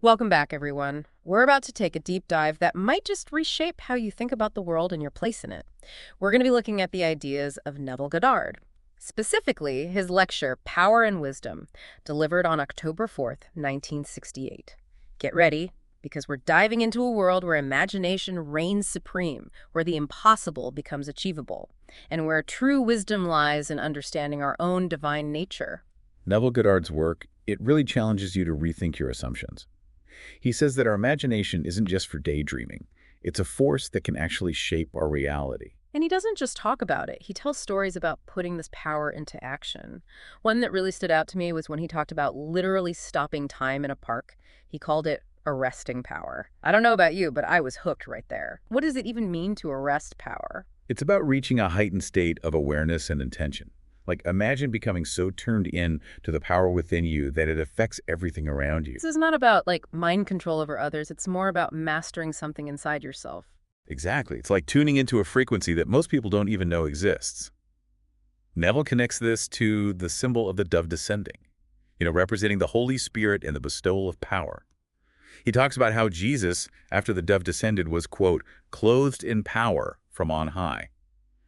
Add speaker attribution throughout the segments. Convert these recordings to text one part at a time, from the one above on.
Speaker 1: Welcome back, everyone. We're about to take a deep dive that might just reshape how you think about the world and your place in it. We're going to be looking at the ideas of Neville Goddard, specifically his lecture, Power and Wisdom, delivered on October 4th, 1968. Get ready, because we're diving into a world where imagination reigns supreme, where the impossible becomes achievable, and where true wisdom lies in understanding our own divine nature.
Speaker 2: Neville Goddard's work, it really challenges you to rethink your assumptions. He says that our imagination isn't just for daydreaming. It's a force that can actually shape our reality.
Speaker 1: And he doesn't just talk about it. He tells stories about putting this power into action. One that really stood out to me was when he talked about literally stopping time in a park. He called it arresting power. I don't know about you, but I was hooked right there. What does it even mean to arrest power?
Speaker 2: It's about reaching a heightened state of awareness and intention. Like, imagine becoming so turned in to the power within you that it affects everything around you.
Speaker 1: This is not about, like, mind control over others. It's more about mastering something inside yourself.
Speaker 2: Exactly. It's like tuning into a frequency that most people don't even know exists. Neville connects this to the symbol of the dove descending, representing the Holy Spirit and the bestowal of power. He talks about how Jesus, after the dove descended, was, quote, clothed in power from on high.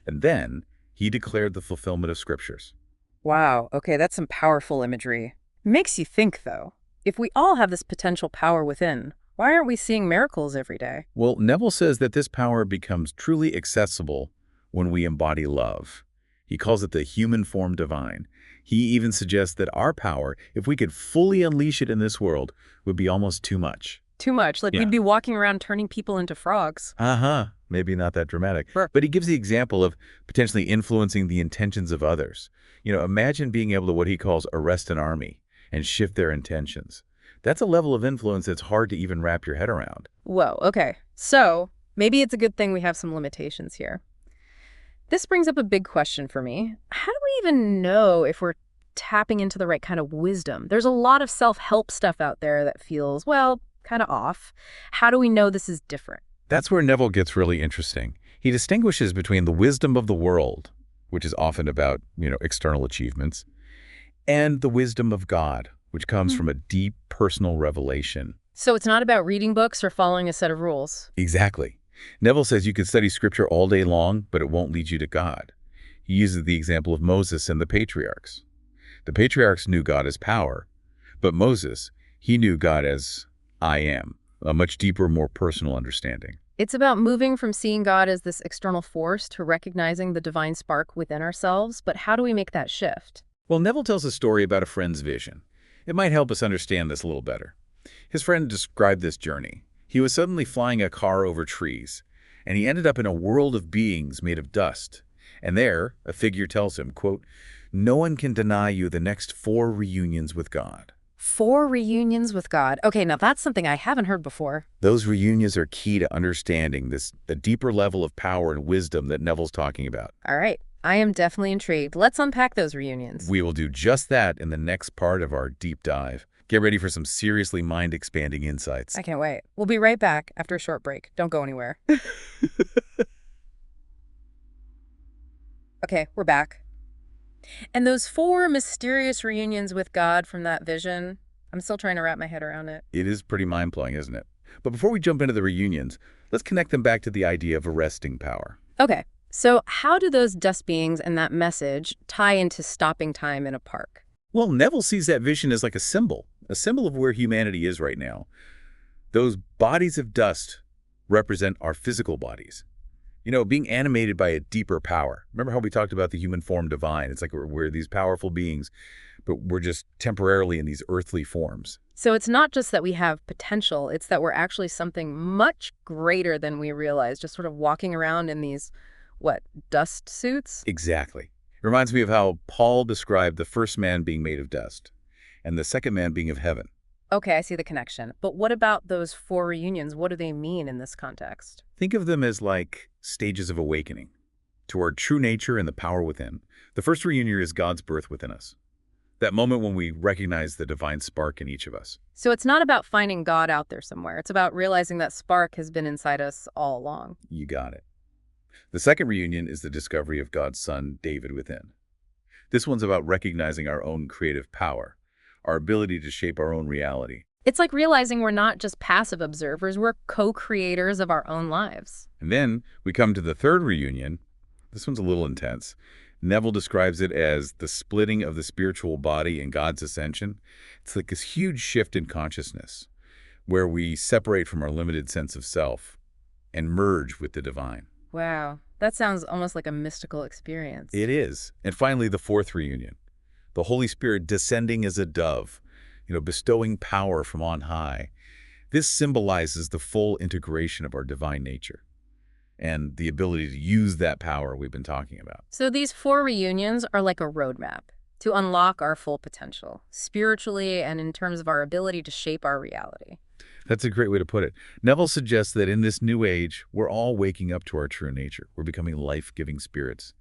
Speaker 2: And then he declared the fulfillment of scriptures.
Speaker 1: Wow, okay, that's some powerful imagery. Makes you think, though. If we all have this potential power within, why aren't we seeing miracles every day?
Speaker 2: Well, Neville says that this power becomes truly accessible when we embody love. He calls it the human form divine. He even suggests that our power, if we could fully unleash it in this world, would be almost too much.
Speaker 1: Too much. Like,
Speaker 2: Yeah.
Speaker 1: we'd be walking around turning people into frogs.
Speaker 2: Maybe not that dramatic.
Speaker 1: Sure.
Speaker 2: But he gives the example of potentially influencing the intentions of others. Imagine being able to what he calls arrest an army and shift their intentions. That's a level of influence that's hard to even wrap your head around.
Speaker 1: Whoa, okay. So, maybe it's a good thing we have some limitations here. This brings up a big question for me. How do we even know if we're tapping into the right kind of wisdom? There's a lot of self-help stuff out there that feels, well, kind of off. How do we know this is different?
Speaker 2: That's where Neville gets really interesting. He distinguishes between the wisdom of the world, which is often about, external achievements, and the wisdom of God, which comes from a deep personal revelation.
Speaker 1: So it's not about reading books or following a set of rules.
Speaker 2: Exactly. Neville says you could study scripture all day long, but it won't lead you to God. He uses the example of Moses and the patriarchs. The patriarchs knew God as power, but Moses, he knew God as I am, a much deeper, more personal understanding.
Speaker 1: It's about moving from seeing God as this external force to recognizing the divine spark within ourselves, but how do we make that shift?
Speaker 2: Well, Neville tells a story about a friend's vision. It might help us understand this a little better. His friend described this journey. He was suddenly flying a car over trees, and he ended up in a world of beings made of dust. And there, a figure tells him, quote, no one can deny you the next 4 reunions with God.
Speaker 1: 4 reunions with God. Okay, now that's something I haven't heard before.
Speaker 2: Those reunions are key to understanding the deeper level of power and wisdom that Neville's talking about.
Speaker 1: All right, I am definitely intrigued. Let's unpack those reunions.
Speaker 2: We will do just that in the next part of our deep dive. Get ready for some seriously mind-expanding insights.
Speaker 1: I can't wait. We'll be right back after a short break. Don't go anywhere. Okay, we're back. And those 4 mysterious reunions with God from that vision, I'm still trying to wrap my head around it.
Speaker 2: It is pretty mind-blowing, isn't it? But before we jump into the reunions, let's connect them back to the idea of arresting power.
Speaker 1: Okay, so how do those dust beings and that message tie into stopping time in a park?
Speaker 2: Well, Neville sees that vision as like a symbol of where humanity is right now. Those bodies of dust represent our physical bodies. Being animated by a deeper power. Remember how we talked about the human form divine? It's like we're these powerful beings, but we're just temporarily in these earthly forms.
Speaker 1: So it's not just that we have potential, it's that we're actually something much greater than we realize, just sort of walking around in these, dust suits?
Speaker 2: Exactly. It reminds me of how Paul described the first man being made of dust and the second man being of heaven.
Speaker 1: Okay, I see the connection. But what about those 4 reunions? What do they mean in this context?
Speaker 2: Think of them as like stages of awakening to our true nature and the power within. The first reunion is God's birth within us. That moment when we recognize the divine spark in each of us.
Speaker 1: So it's not about finding God out there somewhere. It's about realizing that spark has been inside us all along.
Speaker 2: You got it. The second reunion is the discovery of God's son, David, within. This one's about recognizing our own creative power, our ability to shape our own reality.
Speaker 1: It's like realizing we're not just passive observers, we're co-creators of our own lives.
Speaker 2: And then we come to the third reunion. This one's a little intense. Neville describes it as the splitting of the spiritual body in God's ascension. It's like this huge shift in consciousness where we separate from our limited sense of self and merge with the divine.
Speaker 1: Wow, that sounds almost like a mystical experience.
Speaker 2: It is. And finally, the fourth reunion. The Holy Spirit descending as a dove, bestowing power from on high. This symbolizes the full integration of our divine nature and the ability to use that power we've been talking about.
Speaker 1: So these 4 reunions are like a roadmap to unlock our full potential, spiritually and in terms of our ability to shape our reality.
Speaker 2: That's a great way to put it. Neville suggests that in this new age, we're all waking up to our true nature. We're becoming life-giving spirits,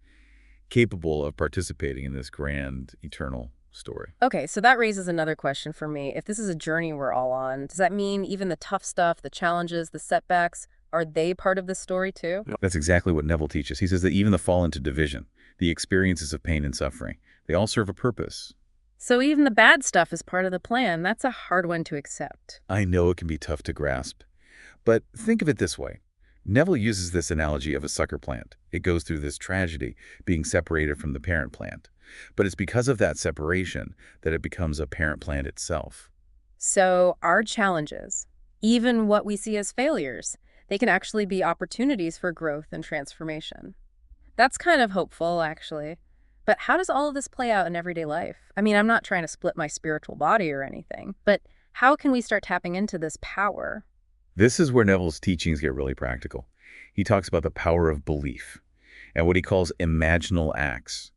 Speaker 2: capable of participating in this grand, eternal story.
Speaker 1: Okay, so that raises another question for me. If this is a journey we're all on, does that mean even the tough stuff, the challenges, the setbacks, are they part of this story too?
Speaker 2: That's exactly what Neville teaches. He says that even the fall into division, the experiences of pain and suffering, they all serve a purpose.
Speaker 1: So even the bad stuff is part of the plan. That's a hard one to accept.
Speaker 2: I know it can be tough to grasp, but think of it this way. Neville uses this analogy of a sucker plant. It goes through this tragedy, being separated from the parent plant. But it's because of that separation that it becomes a parent plant itself.
Speaker 1: So our challenges, even what we see as failures, they can actually be opportunities for growth and transformation. That's kind of hopeful, actually. But how does all of this play out in everyday life? I mean, I'm not trying to split my spiritual body or anything, but how can we start tapping into this power?
Speaker 2: This is where Neville's teachings get really practical. He talks about the power of belief and what he calls imaginal acts.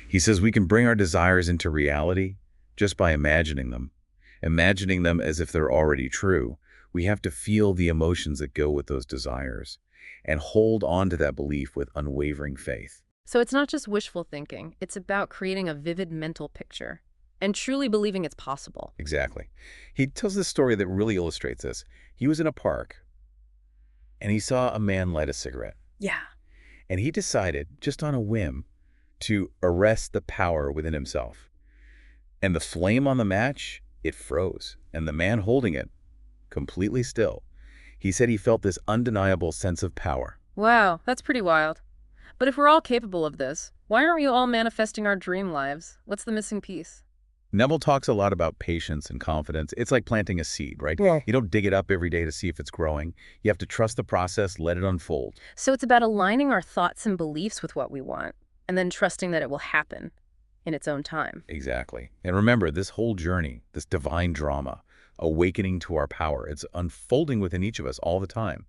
Speaker 2: He says we can bring our desires into reality just by imagining them as if they're already true. We have to feel the emotions that go with those desires and hold on to that belief with unwavering faith.
Speaker 1: So it's not just wishful thinking. It's about creating a vivid mental picture and truly believing it's possible.
Speaker 2: Exactly. He tells this story that really illustrates this. He was in a park and he saw a man light a cigarette.
Speaker 1: Yeah.
Speaker 2: And he decided, just on a whim, to arrest the power within himself. And the flame on the match, it froze. And the man holding it, completely still, he said he felt this undeniable sense of power.
Speaker 1: Wow, that's pretty wild. But if we're all capable of this, why aren't we all manifesting our dream lives? What's the missing piece?
Speaker 2: Neville talks a lot about patience and confidence. It's like planting a seed, right?
Speaker 1: Yeah.
Speaker 2: You don't dig it up every day to see if it's growing. You have to trust the process, let it unfold.
Speaker 1: So it's about aligning our thoughts and beliefs with what we want, and then trusting that it will happen in its own time.
Speaker 2: Exactly. And remember, this whole journey, this divine drama, awakening to our power, it's unfolding within each of us all the time.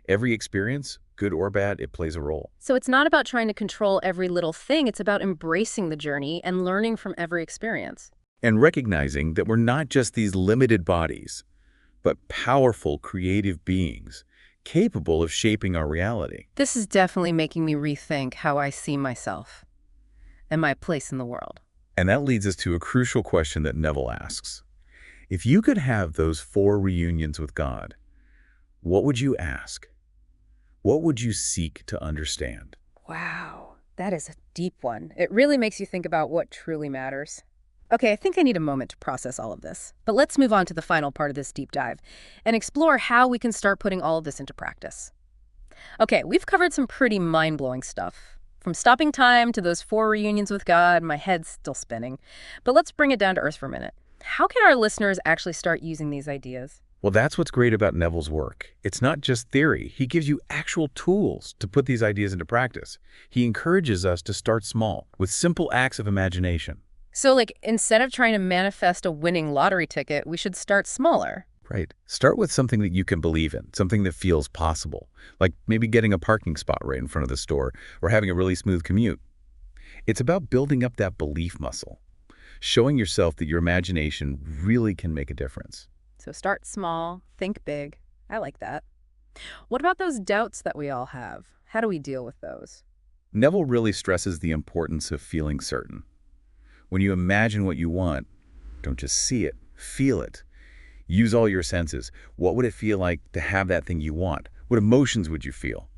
Speaker 2: Every experience, good or bad, it plays a role.
Speaker 1: So it's not about trying to control every little thing. It's about embracing the journey and learning from every experience.
Speaker 2: And recognizing that we're not just these limited bodies, but powerful, creative beings capable of shaping our reality.
Speaker 1: This is definitely making me rethink how I see myself and my place in the world.
Speaker 2: And that leads us to a crucial question that Neville asks. If you could have those 4 reunions with God, what would you ask? What would you seek to understand?
Speaker 1: Wow, that is a deep one. It really makes you think about what truly matters. Okay, I think I need a moment to process all of this. But let's move on to the final part of this deep dive and explore how we can start putting all of this into practice. Okay, we've covered some pretty mind-blowing stuff. From stopping time to those 4 reunions with God, my head's still spinning. But let's bring it down to earth for a minute. How can our listeners actually start using these ideas?
Speaker 2: Well, that's what's great about Neville's work. It's not just theory. He gives you actual tools to put these ideas into practice. He encourages us to start small, with simple acts of imagination.
Speaker 1: So, like, instead of trying to manifest a winning lottery ticket, we should start smaller.
Speaker 2: Right. Start with something that you can believe in, something that feels possible, like maybe getting a parking spot right in front of the store or having a really smooth commute. It's about building up that belief muscle, showing yourself that your imagination really can make a difference.
Speaker 1: So start small, think big. I like that. What about those doubts that we all have? How do we deal with those?
Speaker 2: Neville really stresses the importance of feeling certain. When you imagine what you want, don't just see it, feel it. Use all your senses. What would it feel like to have that thing you want? What emotions would you feel?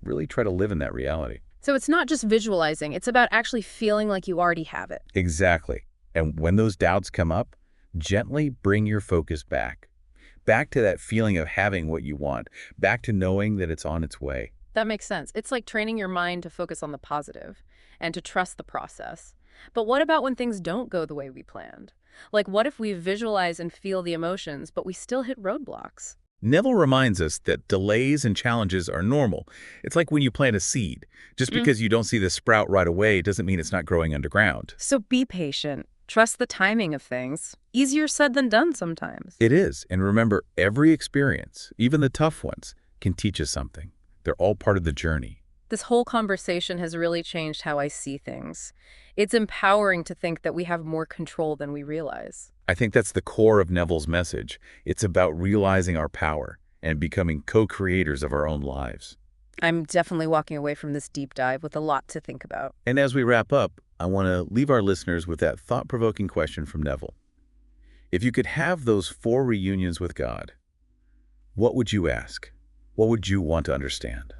Speaker 2: Really try to live in that reality.
Speaker 1: So it's not just visualizing, it's about actually feeling like you already have it.
Speaker 2: Exactly. And when those doubts come up, Gently bring your focus back to that feeling of having what you want, back to knowing that it's on its way.
Speaker 1: That makes sense. It's like training your mind to focus on the positive and to trust the process. But what about when things don't go the way we planned? Like, what if we visualize and feel the emotions, but we still hit roadblocks?
Speaker 2: Neville reminds us that delays and challenges are normal. It's like when you plant a seed. Just because you don't see the sprout right away doesn't mean it's not growing underground.
Speaker 1: So be patient. Trust the timing of things. Easier said than done sometimes.
Speaker 2: It is. And remember, every experience, even the tough ones, can teach us something. They're all part of the journey.
Speaker 1: This whole conversation has really changed how I see things. It's empowering to think that we have more control than we realize.
Speaker 2: I think that's the core of Neville's message. It's about realizing our power and becoming co-creators of our own lives.
Speaker 1: I'm definitely walking away from this deep dive with a lot to think about.
Speaker 2: And as we wrap up, I want to leave our listeners with that thought-provoking question from Neville. If you could have those 4 reunions with God, what would you ask? What would you want to understand?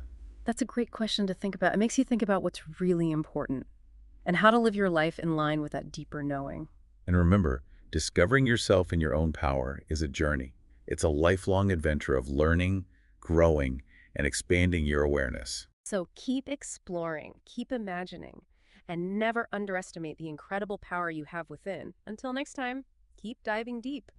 Speaker 1: That's a great question to think about. It makes you think about what's really important and how to live your life in line with that deeper knowing.
Speaker 2: And remember, discovering yourself in your own power is a journey. It's a lifelong adventure of learning, growing, and expanding your awareness.
Speaker 1: So keep exploring, keep imagining, and never underestimate the incredible power you have within. Until next time, keep diving deep.